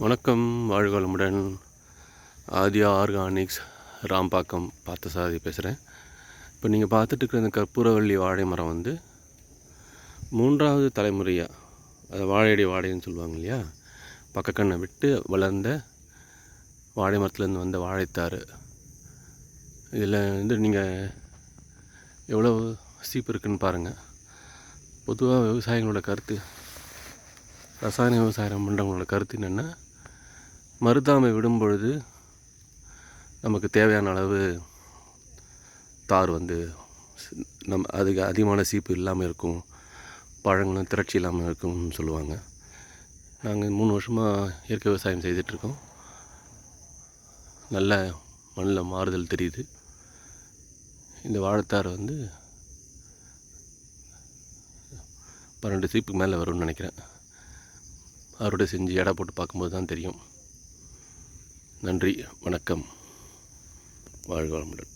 வணக்கம், வாழ்க வளமுடன். ஆதியா ஆர்கானிக்ஸ், ராம்பாக்கம் பார்த்தசாரதி பேசுகிறேன். இப்போ நீங்கள் பார்த்துட்டு இருக்கிற இந்த கற்பூரவள்ளி வாழை மரம் வந்து 3வது தலைமுறையாக, அதை வாழையடி வாழைன்னு சொல்லுவாங்க இல்லையா, பக்கக்கண்ணை விட்டு வளர்ந்த வாழை மரத்துலேருந்து வந்த வாழைத்தார். இதில் வந்து நீங்கள் எவ்வளோ சீப்பு இருக்குதுன்னு பாருங்கள். பொதுவாக விவசாயிகளோட கருத்து, ரசாயன விவசாயம் பண்ணுறவங்களோட கருத்து என்னென்னா, மருதாமை விடும் பொழுது நமக்கு தேவையான அளவு தார் வந்து அதுக்கு அதிகமான சீப்பு இல்லாமல் இருக்கும், பழங்களும் திரட்சி இல்லாமல் இருக்கும்னு சொல்லுவாங்க. நாங்கள் 3 வருஷமாக இயற்கை விவசாயம் செய்துட்ருக்கோம். நல்ல மண்ணில் மாறுதல் தெரியுது. இந்த வாழைத்தார் வந்து 12 சீப்புக்கு மேலே வரும்னு நினைக்கிறேன். அறுவடை செஞ்சு எடை போட்டு பார்க்கும்போது தான் தெரியும். நன்றி, வணக்கம், வாழ்க வளமுடன்.